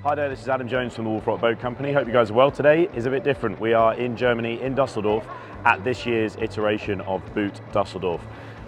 Hi there, this is Adam Jones from the Wolf Rock Boat Company. Hope you guys are well. Today is a bit different. We are in Germany, in Düsseldorf, at this year's iteration of Boot Düsseldorf.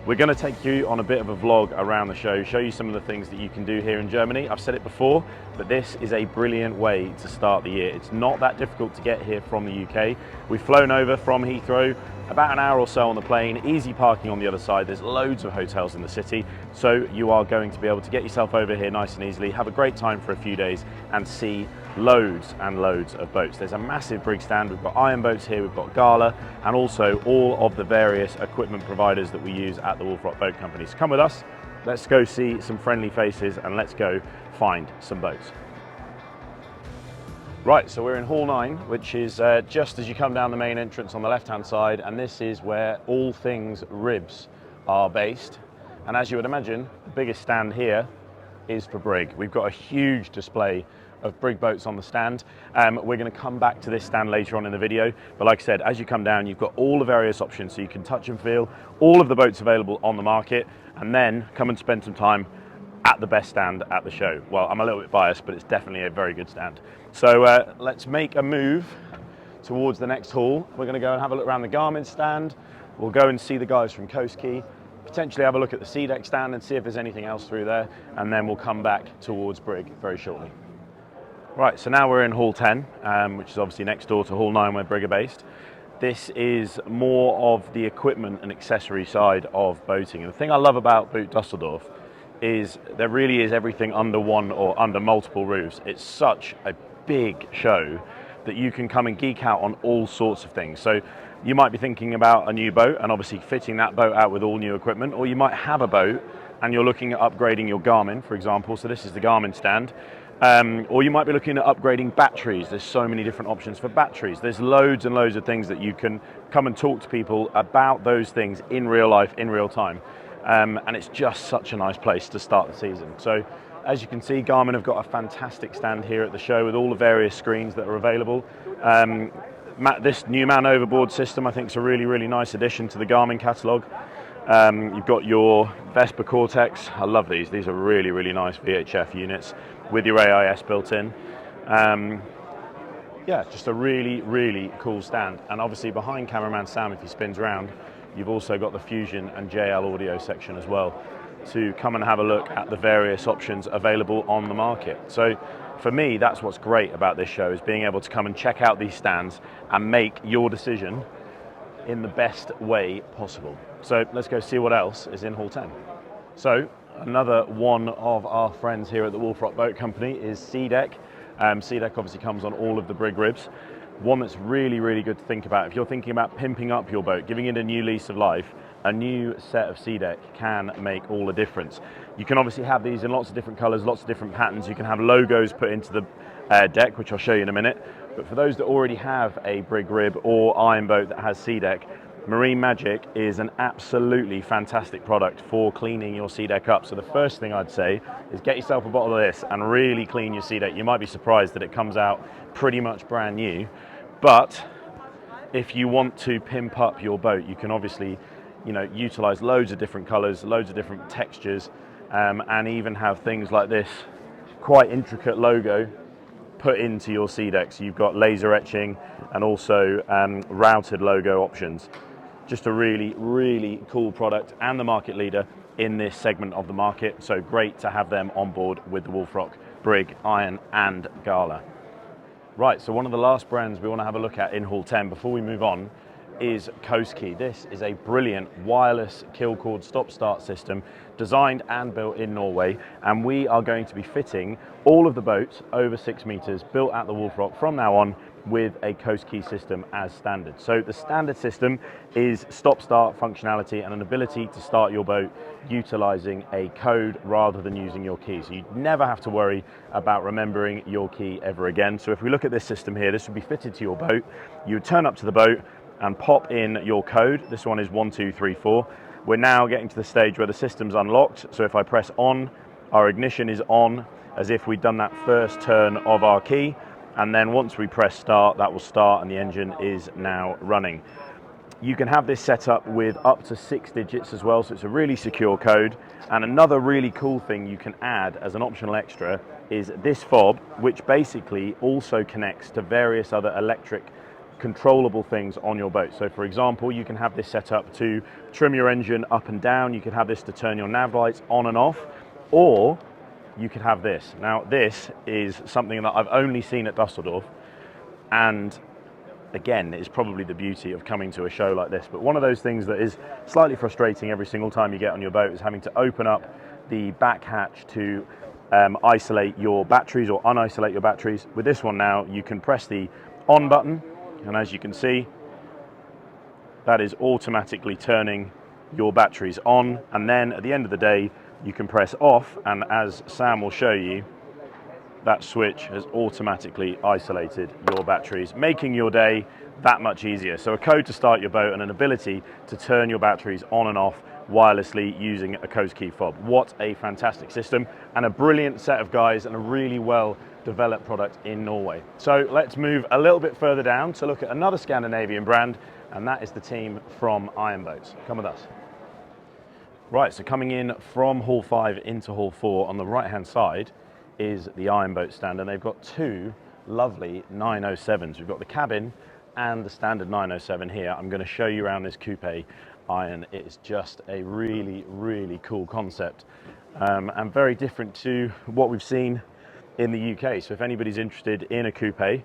We're going to take you on a bit of a vlog around the show you some of the things that you can do here in Germany. I've said it before, but this is a brilliant way to start the year. It's not that difficult to get here from the UK. We've flown over from Heathrow, about an hour or so on the plane, easy parking on the other side. There's loads of hotels in the city, so you are going to be able to get yourself over here nice and easily, have a great time for a few days and see loads and loads of boats. There's a massive Brig stand. We've got iron boats here, we've got Gala, and also all of the various equipment providers that we use at the Wolf Rock Boat Company. So come with us, let's go see some friendly faces and let's go find some boats. Right, so we're in Hall 9, which is just as you come down the main entrance on the left-hand side, and this is where all things ribs are based. And as you would imagine, the biggest stand here is for Brig. We've got a huge display of Brig boats on the stand. We're going to come back to this stand later on in the video, but like I said, as you come down, you've got all the various options, so you can touch and feel all of the boats available on the market, and then come and spend some time at the best stand at the show. Well, I'm a little bit biased, but it's definitely a very good stand. So let's make a move towards the next hall. We're going to go and have a look around the Garmin stand. We'll go and see the guys from Coastkey, potentially have a look at the SeaDeck stand and see if there's anything else through there, and then we'll come back towards Brig very shortly. Right, so now we're in Hall 10, which is obviously next door to Hall 9 where Brig are based. This is more of the equipment and accessory side of boating. And the thing I love about Boot Düsseldorf is there really is everything under one or under multiple roofs. It's such a big show that you can come and geek out on all sorts of things. So you might be thinking about a new boat and obviously fitting that boat out with all new equipment, or you might have a boat and you're looking at upgrading your Garmin, for example. So this is the Garmin stand. Or you might be looking at upgrading batteries. There's so many different options for batteries. There's loads and loads of things that you can come and talk to people about those things in real life, in real time. And it's just such a nice place to start the season. So as you can see, Garmin have got a fantastic stand here at the show with all the various screens that are available. This new man overboard system I think is a really, really nice addition to the Garmin catalogue. You've got your Vespa Cortex. I love these. These are really, really nice VHF units with your AIS built in. Yeah, just a really, really cool stand. And obviously behind cameraman Sam, if he spins around, you've also got the Fusion and JL audio section as well to come and have a look at the various options available on the market. So for me, that's what's great about this show, is being able to come and check out these stands and make your decision in the best way possible. So let's go see what else is in Hall 10. So another one of our friends here at the Wolf Rock Boat Company is SeaDeck. SeaDeck obviously comes on all of the Brig ribs. One that's really, really good to think about. If you're thinking about pimping up your boat, giving it a new lease of life, a new set of SeaDeck can make all the difference. You can obviously have these in lots of different colors, lots of different patterns. You can have logos put into the deck, which I'll show you in a minute. But for those that already have a Brig rib or iron boat that has SeaDeck, Marine Magic is an absolutely fantastic product for cleaning your SeaDeck up. So the first thing I'd say is get yourself a bottle of this and really clean your SeaDeck. You might be surprised that it comes out pretty much brand new. But if you want to pimp up your boat, you can obviously, utilize loads of different colors, loads of different textures, and even have things like this quite intricate logo put into your SeaDeck. So you've got laser etching and also routed logo options. Just a really, really cool product and the market leader in this segment of the market. So great to have them on board with the Wolf Rock, Brig, Iron and Gala. Right, so one of the last brands we want to have a look at in Hall 10 before we move on is Coastkey. This is a brilliant wireless kill cord stop-start system designed and built in Norway, and we are going to be fitting all of the boats over 6 meters built at the Wolf Rock from now on with a Coastkey system as standard. So the standard system is stop-start functionality and an ability to start your boat utilizing a code rather than using your key. So you never have to worry about remembering your key ever again. So if we look at this system here, this would be fitted to your boat. You would turn up to the boat and pop in your code. This one is 1234. We're now getting to the stage where the system's unlocked. So if I press on, our ignition is on as if we'd done that first turn of our key. And then once we press start, that will start and the engine is now running. You can have this set up with up to 6 digits as well, so it's a really secure code. And another really cool thing you can add as an optional extra is this fob, which basically also connects to various other electric controllable things on your boat. So for example, you can have this set up to trim your engine up and down, you could have this to turn your nav lights on and off, or you could have this. Now this is something that I've only seen at Düsseldorf, and again, it's probably the beauty of coming to a show like this, but one of those things that is slightly frustrating every single time you get on your boat is having to open up the back hatch to isolate your batteries or unisolate your batteries. With this one now, you can press the on button, and as you can see, that is automatically turning your batteries on, and then at the end of the day, you can press off, and as Sam will show you, that switch has automatically isolated your batteries, making your day that much easier. So a code to start your boat and an ability to turn your batteries on and off wirelessly using a Coastkey fob. What a fantastic system, and a brilliant set of guys, and a really well developed product in Norway. So let's move a little bit further down to look at another Scandinavian brand, and that is the team from Iron Boats. Come with us. Right, so coming in from Hall 5 into Hall 4 on the right hand side is the Iron Boat stand, and they've got two lovely 907s. We've got the cabin and the standard 907 here. I'm going to show you around this coupe iron. It's just a really, really cool concept, and very different to what we've seen in the UK. So if anybody's interested in a coupe,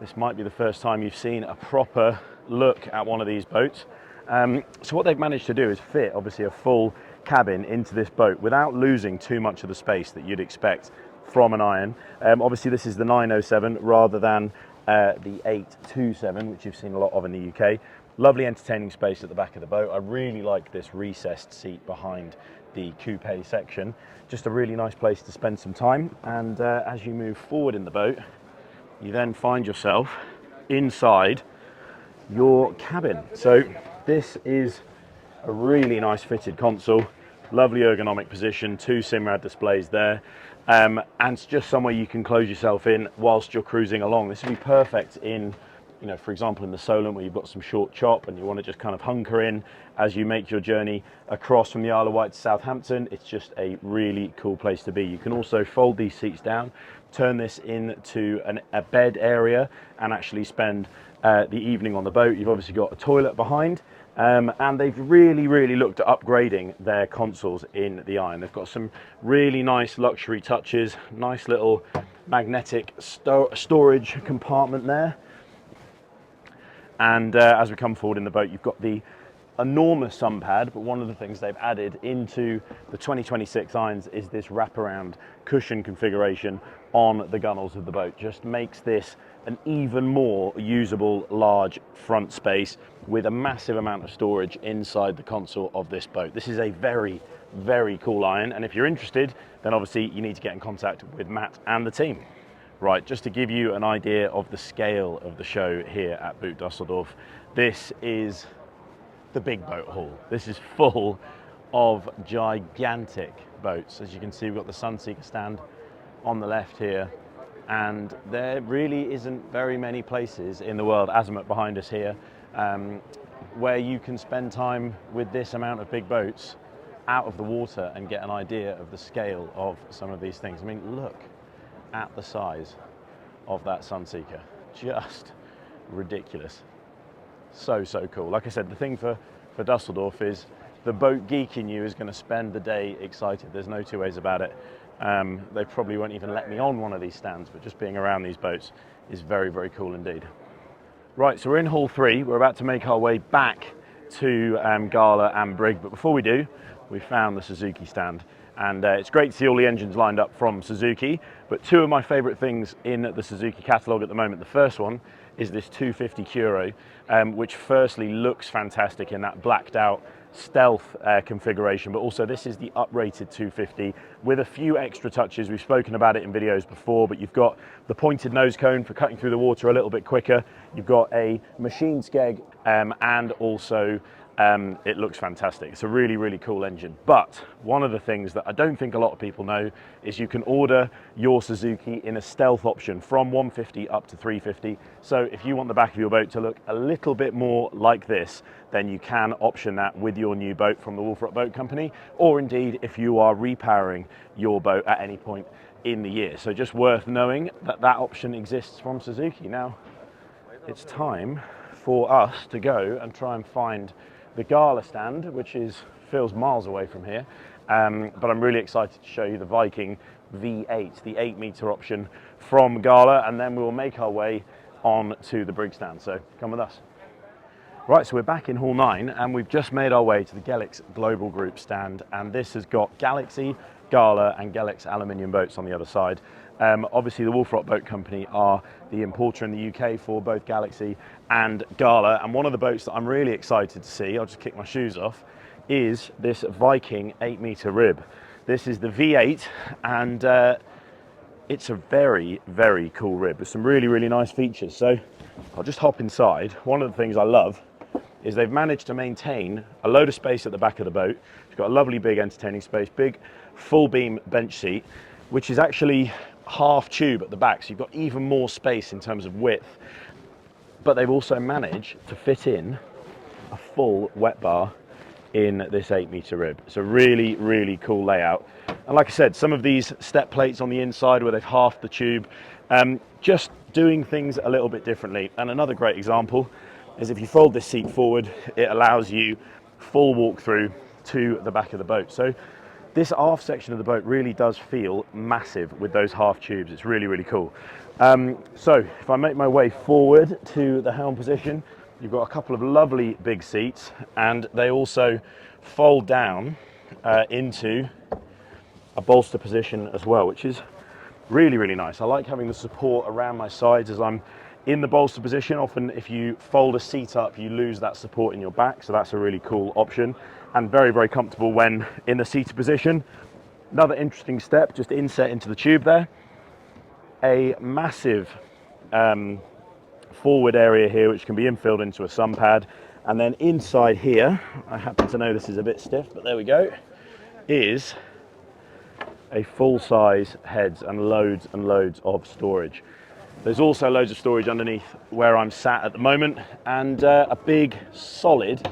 this might be the first time you've seen a proper look at one of these boats. So what they've managed to do is fit obviously a full cabin into this boat without losing too much of the space that you'd expect from an iron. Obviously this is the 907 rather than the 827, which you've seen a lot of in the UK. Lovely entertaining space at the back of the boat. I really like this recessed seat behind the coupe section. Just a really nice place to spend some time, and as you move forward in the boat, you then find yourself inside your cabin. So this is a really nice fitted console, lovely ergonomic position, two Simrad displays there, and it's just somewhere you can close yourself in whilst you're cruising along. This would be perfect in, you know, for example, in the Solent where you've got some short chop and you want to just kind of hunker in as you make your journey across from the Isle of Wight to Southampton. It's just a really cool place to be. You can also fold these seats down, turn this into a bed area, and actually spend the evening on the boat. You've obviously got a toilet behind, and they've really looked at upgrading their consoles in the iron. They've got some really nice luxury touches, nice little magnetic storage compartment there. And as we come forward in the boat, you've got the enormous sun pad, but one of the things they've added into the 2026 irons is this wraparound cushion configuration on the gunnels of the boat. Just makes this an even more usable large front space with a massive amount of storage inside the console of this boat. This is a very cool iron, and if you're interested, then obviously you need to get in contact with Matt and the team. Right, just to give you an idea of the scale of the show here at Boot Düsseldorf, this is the big boat hall. This is full of gigantic boats. As you can see, we've got the Sunseeker stand on the left here, and there really isn't very many places in the world, azimuth behind us here, where you can spend time with this amount of big boats out of the water and get an idea of the scale of some of these things. I mean, look at the size of that Sunseeker. Just ridiculous. So cool. Like I said, the thing for Düsseldorf is the boat geek in you is going to spend the day excited. There's no two ways about it. They probably won't even let me on one of these stands, but just being around these boats is very cool indeed. Right, so we're in Hall 3. We're about to make our way back to Gala and Brig, but before we do, we found the Suzuki stand. And it's great to see all the engines lined up from Suzuki, but two of my favorite things in the Suzuki catalogue at the moment. The first one is this 250 Curo, which firstly looks fantastic in that blacked out stealth configuration, but also this is the uprated 250 with a few extra touches. We've spoken about it in videos before, but you've got the pointed nose cone for cutting through the water a little bit quicker. You've got a machine skeg and also It looks fantastic. It's a really, really cool engine. But one of the things that I don't think a lot of people know is you can order your Suzuki in a stealth option from 150 up to 350. So if you want the back of your boat to look a little bit more like this, then you can option that with your new boat from the Wolfrock Boat Company, or indeed if you are repowering your boat at any point in the year. So just worth knowing that that option exists from Suzuki. Now, it's time for us to go and try and find the Gala stand, which feels miles away from here, but I'm really excited to show you the Viking V8, the 8-meter option from Gala, and then we will make our way on to the Brig stand. So come with us. Right, so we're back in Hall 9 and we've just made our way to the Gelix Global Group stand, and this has got Galaxy, Gala and Gelix aluminium boats on the other side. Obviously the Wolfrock Boat Company are the importer in the UK for both Galaxy and Gala, and one of the boats that I'm really excited to see, I'll just kick my shoes off, is this Viking 8-meter rib. This is the V8, and it's a very, very cool rib with some really, really nice features. So I'll just hop inside. One of the things I love is they've managed to maintain a load of space at the back of the boat. It's got a lovely big entertaining space, big full beam bench seat, which is actually half tube at the back, so you've got even more space in terms of width. But they've also managed to fit in a full wet bar in this 8-meter rib. It's a really, really cool layout. And like I said, some of these step plates on the inside where they've halved the tube, just doing things a little bit differently. And another great example is if you fold this seat forward, it allows you full walk through to the back of the boat. So this aft section of the boat really does feel massive with those half tubes. It's really, really cool. So if I make my way forward to the helm position, you've got a couple of lovely big seats, and they also fold down into a bolster position as well, which is really, really nice. I like having the support around my sides as I'm in the bolster position. Often if you fold a seat up, you lose that support in your back, so that's a really cool option, and very, very comfortable when in the seated position. Another interesting step, just inset into the tube there. A massive forward area here which can be infilled into a sun pad, and then inside here, I happen to know this is a bit stiff, but there we go, is a full-size heads and loads of storage. There's also loads of storage underneath where I'm sat at the moment, and a big solid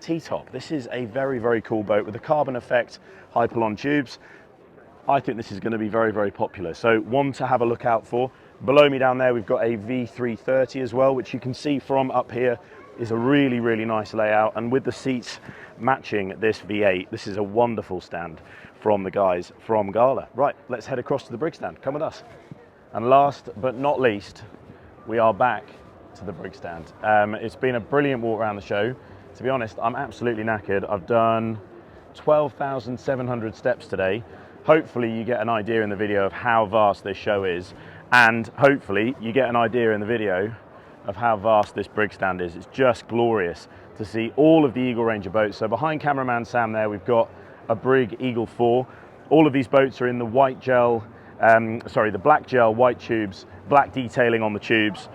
T-top. This is a very, very cool boat with the carbon effect Hypalon tubes. I think this is going to be very, very popular, so one to have a look out for. Below me down there we've got a V330 as well, which you can see from up here is a really, really nice layout, and with the seats matching this V8, this is a wonderful stand from the guys from Gala. Right, let's head across to the Brig stand. Come with us. And last but not least, we are back to the Brig stand. It's been a brilliant walk around the show. To be honest, I'm absolutely knackered. I've done 12,700 steps today. Hopefully you get an idea in the video of how vast this show is, and hopefully you get an idea in the video of how vast this Brig stand is. It's just glorious to see all of the Eagle Ranger boats. So behind cameraman Sam there, we've got a Brig Eagle 4. All of these boats are in the white gel, the black gel white tubes, black detailing on the tubes,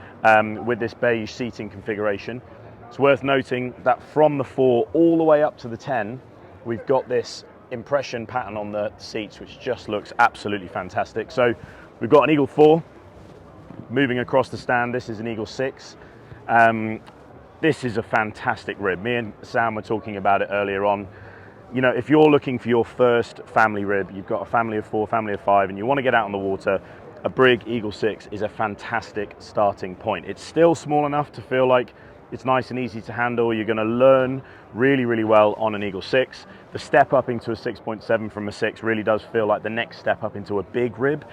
with this beige seating configuration. It's worth noting that from the 4 all the way up to the 10, we've got this impression pattern on the seats, which just looks absolutely fantastic. So we've got an Eagle 4 moving across the stand. This is an Eagle 6. This is a fantastic rib. Me and Sam were talking about it earlier on. You know, if you're looking for your first family rib, you've got a family of 4, family of 5, and you want to get out on the water, a Brig Eagle 6 is a fantastic starting point. It's still small enough to feel like it's nice and easy to handle. You're going to learn really, really well on an Eagle 6. The step up into a 6.7 from a 6 really does feel like the next step up into a big rib.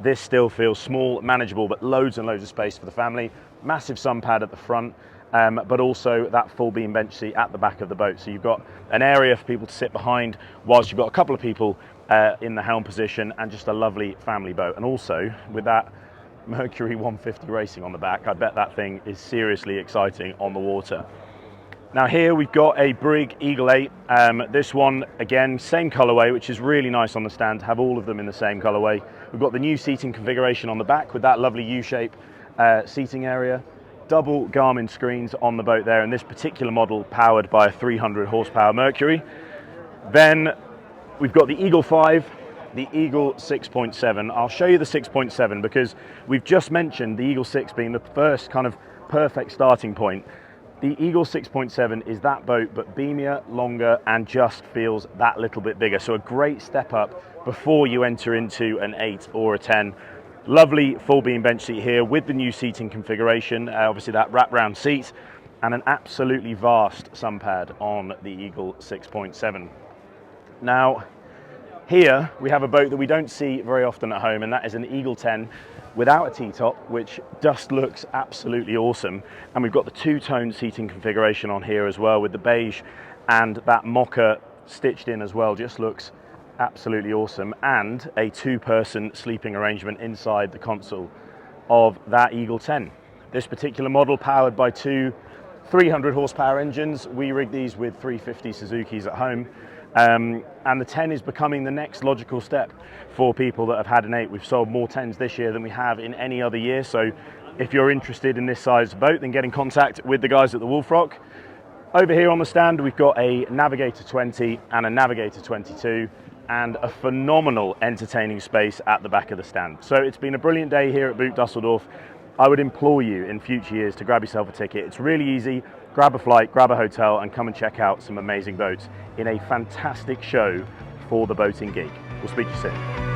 This still feels small, manageable, but loads and loads of space for the family. Massive sun pad at the front, but also that full beam bench seat at the back of the boat. So you've got an area for people to sit behind whilst you've got a couple of people in the helm position, and just a lovely family boat. And also with that Mercury 150 Racing on the back, I bet that thing is seriously exciting on the water. Now here we've got a Brig Eagle 8. This one, again, same colorway, which is really nice on the stand to have all of them in the same colorway. We've got the new seating configuration on the back with that lovely U-shape seating area. double Garmin screens on the boat there, and this particular model powered by a 300 horsepower Mercury. Then we've got the Eagle 5, the Eagle 6.7. I'll show you the 6.7 because we've just mentioned the Eagle 6 being the first kind of perfect starting point. The Eagle 6.7 is that boat, but beamier, longer, and just feels that little bit bigger. So a great step up before you enter into an 8 or a 10. Lovely full beam bench seat here with the new seating configuration, obviously that wrap-round seat, and an absolutely vast sun pad on the Eagle 6.7. Now, here we have a boat that we don't see very often at home, and that is an Eagle 10 without a T-top, which just looks absolutely awesome. And we've got the two-tone seating configuration on here as well, with the beige and that mocha stitched in as well. Just looks absolutely awesome. And a two-person sleeping arrangement inside the console of that Eagle 10. This particular model powered by two 300 horsepower engines. We rig these with 350 Suzukis at home. And the 10 is becoming the next logical step for people that have had an 8. We've sold more 10s this year than we have in any other year. So if you're interested in this size boat, then get in contact with the guys at the Wolf Rock. Over here on the stand, we've got a Navigator 20 and a Navigator 22 and a phenomenal entertaining space at the back of the stand. So it's been a brilliant day here at Boot Düsseldorf. I would implore you in future years to grab yourself a ticket. It's really easy. Grab a flight, grab a hotel, and come and check out some amazing boats in a fantastic show for the boating geek. We'll speak to you soon.